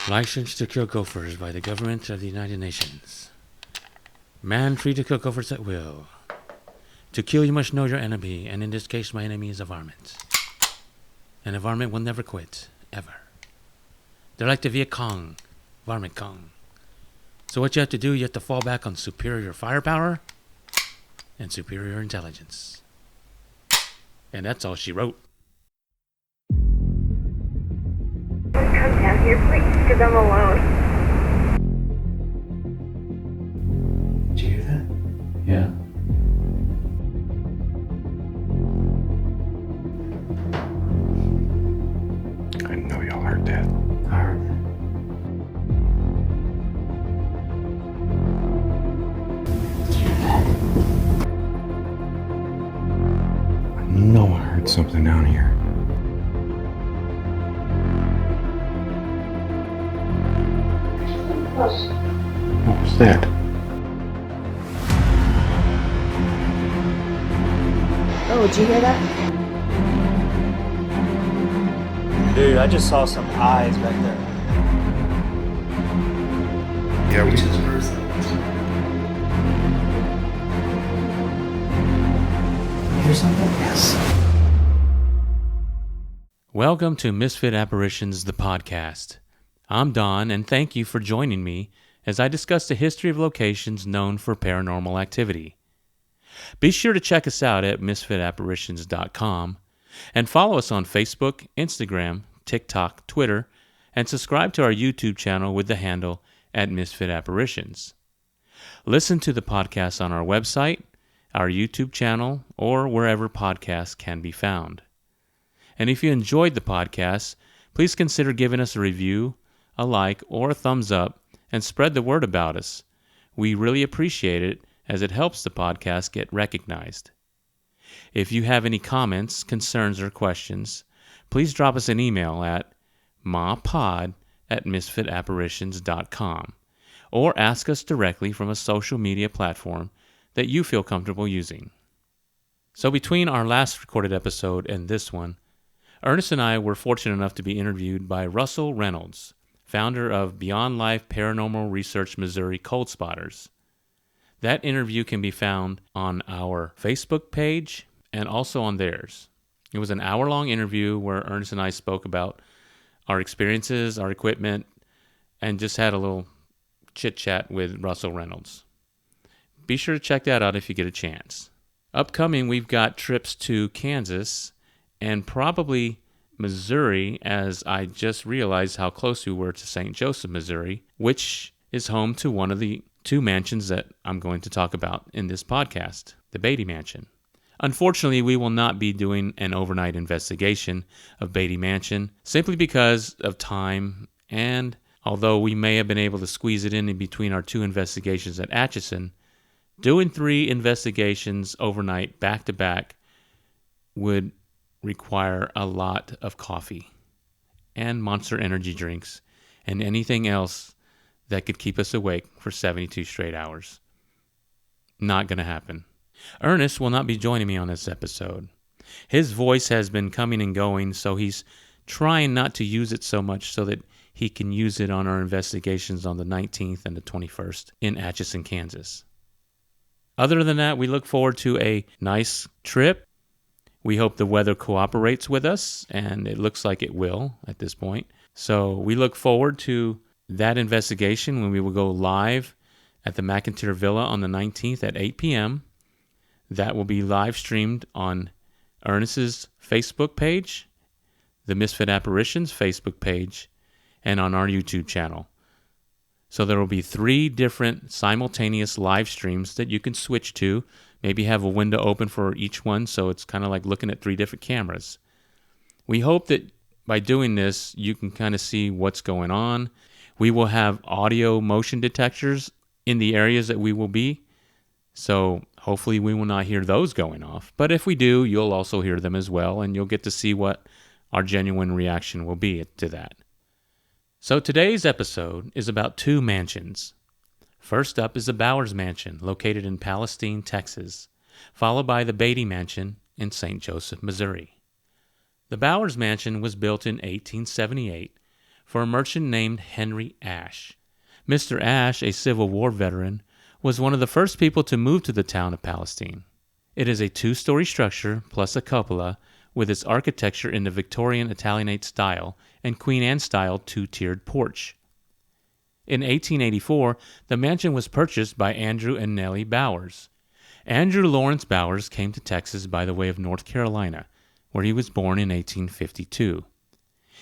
License to kill gophers by the government of the United Nations. Man free to kill gophers at will. To kill you must know your enemy, and in this case my enemy is a varmint. And a varmint will never quit, ever. They're like the Viet Cong, Varmint Cong. So what you have to do, you have to fall back on superior firepower and superior intelligence. And that's all she wrote. Come down here, please, because I'm alone. Did you hear that? Yeah. I know y'all heard that. I heard that. Did you hear that? I know I heard something down here. What was that? Oh, did you hear that? Dude, I just saw some eyes back there. Yeah, we just heard something. You hear something? Yes. Welcome to Misfit Apparitions, the podcast. I'm Don, and thank you for joining me as I discuss the history of locations known for paranormal activity. Be sure to check us out at misfitapparitions.com and follow us on Facebook, Instagram, TikTok, Twitter, and subscribe to our YouTube channel with the handle at Misfit Apparitions. Listen to the podcast on our website, our YouTube channel, or wherever podcasts can be found. And if you enjoyed the podcast, please consider giving us a review, a like, or a thumbs up, and spread the word about us. We really appreciate it as it helps the podcast get recognized. If you have any comments, concerns, or questions, please drop us an email at mapod@misfitapparitions.com or ask us directly from a social media platform that you feel comfortable using. So between our last recorded episode and this one, Ernest and I were fortunate enough to be interviewed by Russell Reynolds, founder of Beyond Life Paranormal Research Missouri Cold Spotters. That interview can be found on our Facebook page and also on theirs. It was an hour-long interview where Ernest and I spoke about our experiences, our equipment, and just had a little chit-chat with Russell Reynolds. Be sure to check that out if you get a chance. Upcoming, we've got trips to Kansas and probably Missouri, as I just realized how close we were to St. Joseph, Missouri, which is home to one of the two mansions that I'm going to talk about in this podcast, the Beattie Mansion. Unfortunately, we will not be doing an overnight investigation of Beattie Mansion simply because of time, and although we may have been able to squeeze it in between our two investigations at Atchison, doing 3 investigations overnight back-to-back would require a lot of coffee and Monster energy drinks and anything else that could keep us awake for 72 straight hours. Not going to happen. Ernest will not be joining me on this episode. His voice has been coming and going, so he's trying not to use it so much so that he can use it on our investigations on the 19th and the 21st in Atchison, Kansas. Other than that, we look forward to a nice trip. We hope the weather cooperates with us, and it looks like it will at this point. So we look forward to that investigation when we will go live at the McIntyre Villa on the 19th at 8 p.m. That will be live streamed on Ernest's Facebook page, the Misfit Apparitions Facebook page, and on our YouTube channel. So there will be 3 different simultaneous live streams that you can switch to. Maybe have a window open for each one, so it's kind of like looking at 3 different cameras. We hope that by doing this, you can kind of see what's going on. We will have audio motion detectors in the areas that we will be, so hopefully we will not hear those going off. But if we do, you'll also hear them as well, and you'll get to see what our genuine reaction will be to that. So today's episode is about 2 mansions. First up is the Bowers Mansion, located in Palestine, Texas, followed by the Beattie Mansion in St. Joseph, Missouri. The Bowers Mansion was built in 1878 for a merchant named Henry Ashe. Mr. Ashe, a Civil War veteran, was one of the first people to move to the town of Palestine. It is a 2-story structure plus a cupola with its architecture in the Victorian Italianate style and Queen Anne-style 2-tiered porch. In 1884, the mansion was purchased by Andrew and Nellie Bowers. Andrew Lawrence Bowers came to Texas by the way of North Carolina, where he was born in 1852.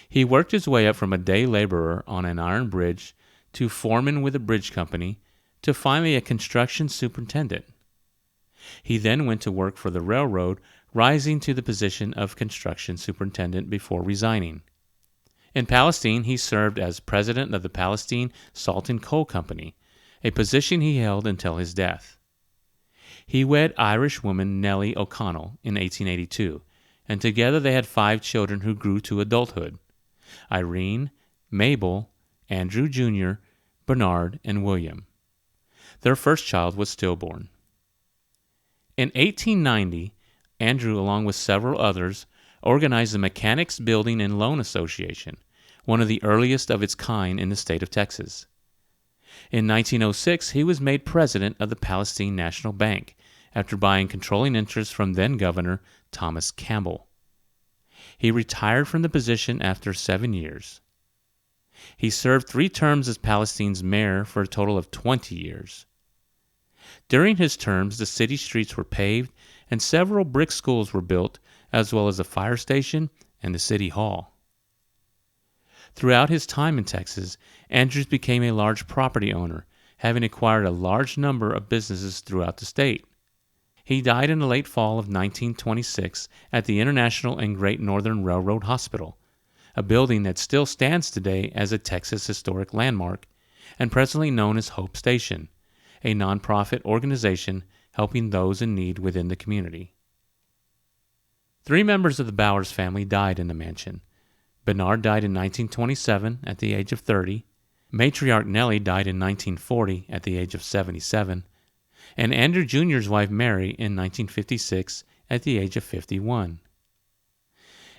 He worked his way up from a day laborer on an iron bridge to foreman with a bridge company to finally a construction superintendent. He then went to work for the railroad, rising to the position of construction superintendent before resigning. In Palestine, he served as president of the Palestine Salt and Coal Company, a position he held until his death. He wed Irish woman Nellie O'Connell in 1882, and together they had 5 children who grew to adulthood: Irene, Mabel, Andrew Jr., Bernard, and William. Their first child was stillborn. In 1890, Andrew, along with several others, organized the Mechanics Building and Loan Association, one of the earliest of its kind in the state of Texas. In 1906, he was made president of the Palestine National Bank after buying controlling interest from then-Governor Thomas Campbell. He retired from the position after 7 years. He served 3 terms as Palestine's mayor for a total of 20 years. During his terms, the city streets were paved and several brick schools were built, as well as a fire station and the city hall. Throughout his time in Texas, Andrews became a large property owner, having acquired a large number of businesses throughout the state. He died in the late fall of 1926 at the International and Great Northern Railroad Hospital, a building that still stands today as a Texas historic landmark and presently known as Hope Station, a nonprofit organization helping those in need within the community. 3 members of the Bowers family died in the mansion. Bernard died in 1927 at the age of 30, matriarch Nellie died in 1940 at the age of 77, and Andrew Jr.'s wife Mary in 1956 at the age of 51.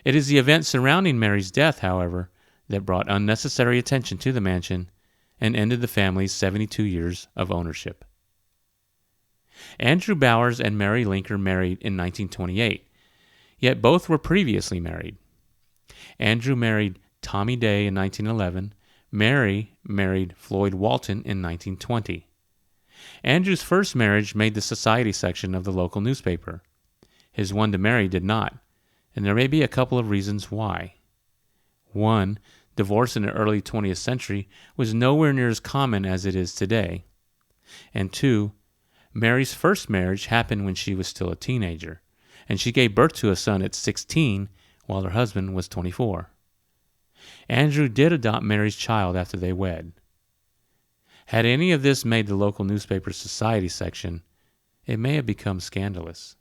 It is the events surrounding Mary's death, however, that brought unnecessary attention to the mansion and ended the family's 72 years of ownership. Andrew Bowers and Mary Linker married in 1928, yet both were previously married. Andrew married Tommy Day in 1911. Mary married Floyd Walton in 1920. Andrew's first marriage made the society section of the local newspaper. His one to Mary did not, and there may be a couple of reasons why. 1. Divorce in the early 20th century was nowhere near as common as it is today. And 2. Mary's first marriage happened when she was still a teenager, and she gave birth to a son at 16 while her husband was 24. Andrew did adopt Mary's child after they wed. Had any of this made the local newspaper's society section, it may have become scandalous.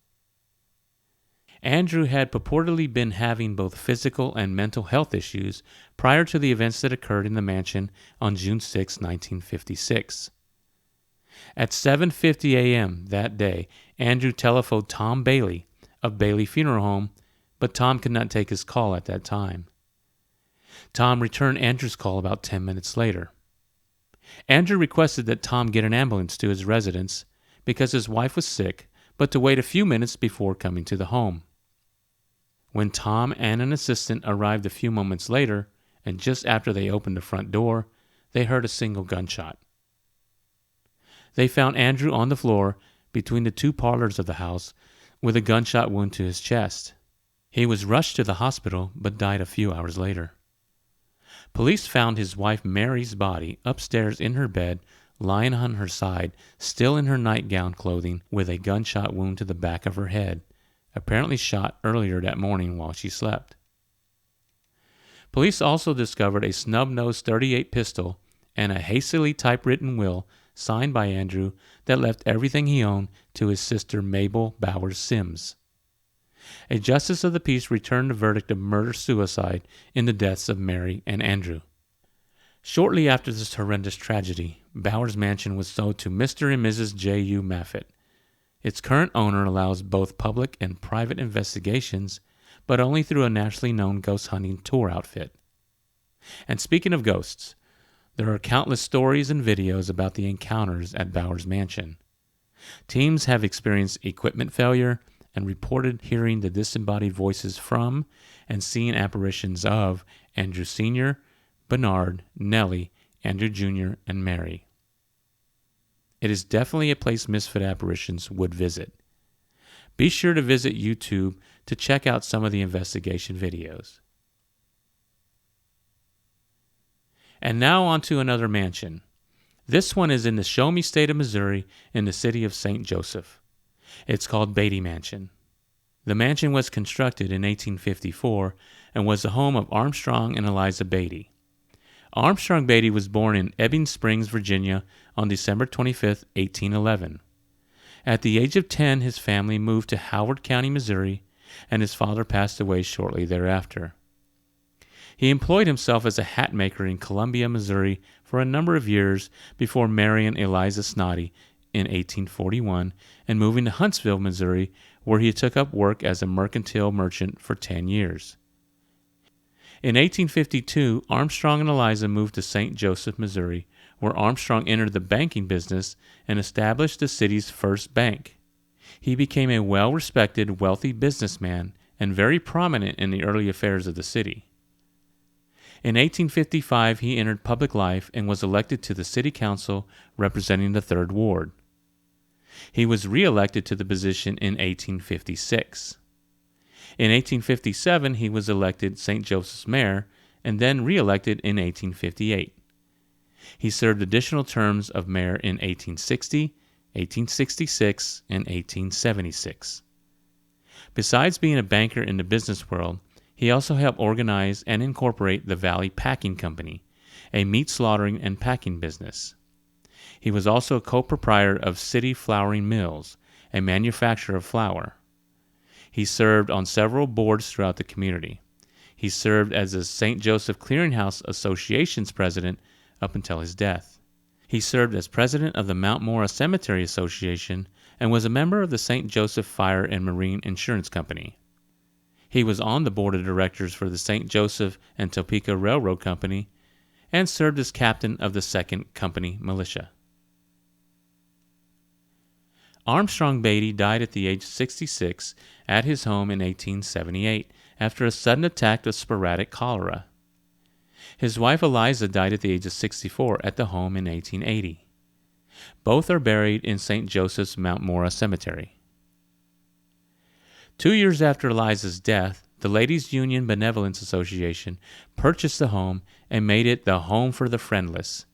Andrew had purportedly been having both physical and mental health issues prior to the events that occurred in the mansion on June 6, 1956. At 7:50 a.m. that day, Andrew telephoned Tom Bailey of Bailey Funeral Home, but Tom could not take his call at that time. Tom returned Andrew's call about 10 minutes later. Andrew requested that Tom get an ambulance to his residence because his wife was sick, but to wait a few minutes before coming to the home. When Tom and an assistant arrived a few moments later, and just after they opened the front door, they heard a single gunshot. They found Andrew on the floor between the 2 parlors of the house with a gunshot wound to his chest. He was rushed to the hospital but died a few hours later. Police found his wife Mary's body upstairs in her bed, lying on her side, still in her nightgown clothing, with a gunshot wound to the back of her head, apparently shot earlier that morning while she slept. Police also discovered a snub-nosed .38 pistol and a hastily typewritten will signed by Andrew that left everything he owned to his sister Mabel Bowers Sims. A justice of the peace returned a verdict of murder-suicide in the deaths of Mary and Andrew. Shortly after this horrendous tragedy, Bowers Mansion was sold to Mr. and Mrs. J.U. Maffitt. Its current owner allows both public and private investigations, but only through a nationally known ghost hunting tour outfit. And speaking of ghosts, there are countless stories and videos about the encounters at Bowers Mansion. Teams have experienced equipment failure and reported hearing the disembodied voices from and seeing apparitions of Andrew Sr., Bernard, Nellie, Andrew Jr., and Mary. It is definitely a place Misfit Apparitions would visit. Be sure to visit YouTube to check out some of the investigation videos. And now on to another mansion. This one is in the Show Me State of Missouri in the city of St. Joseph. It's called Beattie Mansion. The mansion was constructed in 1854 and was the home of Armstrong and Eliza Beattie. Armstrong Beattie was born in Ebbing Springs, Virginia on December 25, 1811. At the age of 10, his family moved to Howard County, Missouri, and his father passed away shortly thereafter. He employed himself as a hat maker in Columbia, Missouri for a number of years before marrying Eliza Snoddy in 1841 and moving to Huntsville, Missouri, where he took up work as a mercantile merchant for 10 years. In 1852, Armstrong and Eliza moved to St. Joseph, Missouri, where Armstrong entered the banking business and established the city's first bank. He became a well-respected, wealthy businessman and very prominent in the early affairs of the city. In 1855, he entered public life and was elected to the city council representing the 3rd Ward. He was re-elected to the position in 1856. In 1857, he was elected St. Joseph's mayor and then re-elected in 1858. He served additional terms of mayor in 1860, 1866, and 1876. Besides being a banker in the business world, he also helped organize and incorporate the Valley Packing Company, a meat slaughtering and packing business. He was also a co-proprietor of City Flouring Mills, a manufacturer of flour. He served on several boards throughout the community. He served as the St. Joseph Clearinghouse Association's president up until his death. He served as president of the Mount Mora Cemetery Association and was a member of the St. Joseph Fire and Marine Insurance Company. He was on the board of directors for the St. Joseph and Topeka Railroad Company and served as captain of the 2nd Company Militia. Armstrong Beattie died at the age of 66 at his home in 1878 after a sudden attack of sporadic cholera. His wife Eliza died at the age of 64 at the home in 1880. Both are buried in St. Joseph's Mount Mora Cemetery. 2 years after Eliza's death, the Ladies' Union Benevolence Association purchased the home and made it the Home for the Friendless.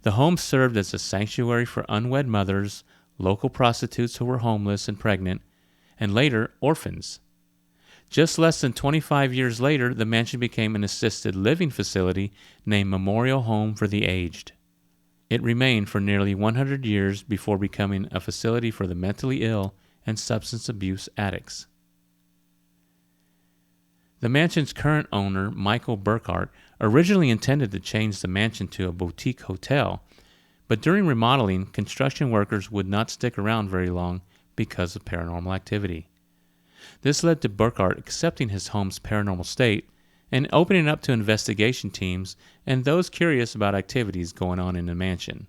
The home served as a sanctuary for unwed mothers, local prostitutes who were homeless and pregnant, and later orphans. Just less than 25 years later, the mansion became an assisted living facility named Memorial Home for the Aged. It remained for nearly 100 years before becoming a facility for the mentally ill and substance abuse addicts. The mansion's current owner, Michael Burkhart, originally intended to change the mansion to a boutique hotel, but during remodeling, construction workers would not stick around very long because of paranormal activity. This led to Burkhart accepting his home's paranormal state and opening up to investigation teams and those curious about activities going on in the mansion.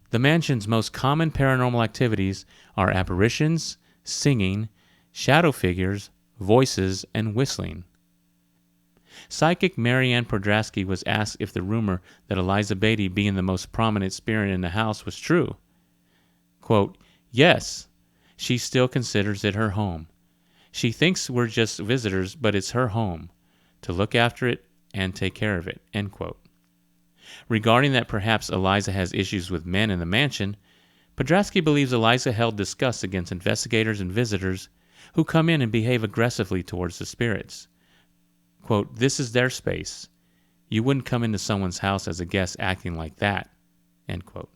The mansion's most common paranormal activities are apparitions, singing, shadow figures, voices, and whistling. Psychic Marianne Podrasky was asked if the rumor that Eliza Beattie being the most prominent spirit in the house was true. Quote, "Yes, she still considers it her home. She thinks we're just visitors, but it's her home, to look after it and take care of it." End quote. Regarding that perhaps Eliza has issues with men in the mansion, Podrasky believes Eliza held disgust against investigators and visitors who come in and behave aggressively towards the spirits. Quote, "This is their space. You wouldn't come into someone's house as a guest acting like that." End quote.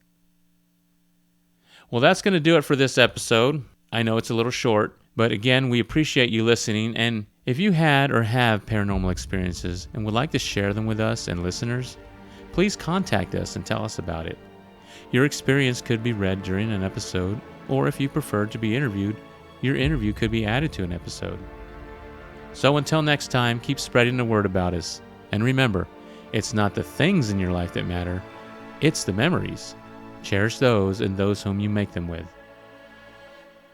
Well, that's going to do it for this episode. I know it's a little short, but again, we appreciate you listening. And if you had or have paranormal experiences and would like to share them with us and listeners, please contact us and tell us about it. Your experience could be read during an episode, or if you prefer to be interviewed, your interview could be added to an episode. So until next time, keep spreading the word about us. And remember, it's not the things in your life that matter, it's the memories. Cherish those and those whom you make them with.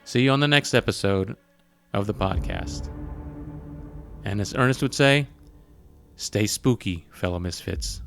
See you on the next episode of the podcast. And as Ernest would say, stay spooky, fellow misfits.